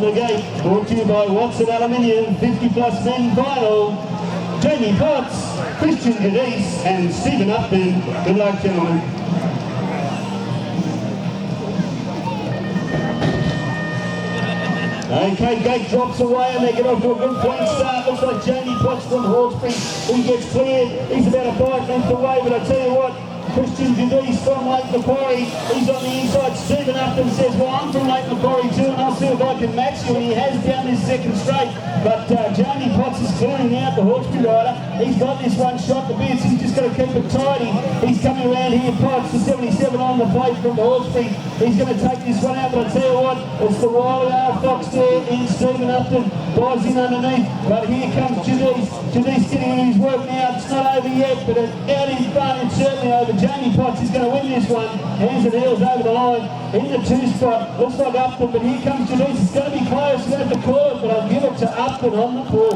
the gate. Brought to you by Watson Aluminium, 50 plus men final. Jamie Potts, Christian Cadiz and Stephen Upton. Good luck, gentlemen. Okay, gate drops away and they get off to a good point start. Looks like Jamie Potts from Hawkesbury. He gets cleared. He's about a 5 lengths away, but I tell you what, Christian Cadiz from Lake Macquarie. He's on the inside. Stephen Upton says, well, I'm from Lake Macquarie too, and I'll see if I can match you. And he has down this second straight. But Jamie Potts is clearing out the Hawkesbury rider. He's got this one shot to bits. He's just got to keep it tidy. He's coming around here. Potts, the 77 on the plate from the Hawkesbury. He's going to take this one out, but I tell you what, it's the Wilder Fox there in Stephen Upton. Buys in underneath, but here comes Cadiz. Cadiz getting his work now. It's not over yet, but out in front, it's certainly over. Jamie Potts is going to win this one. Hands and heels over the line. In the 2 spot, looks like Upton, but here comes Cadiz. It's going to be close. He's going to have to call it, but I'll give it to Upton on the ball.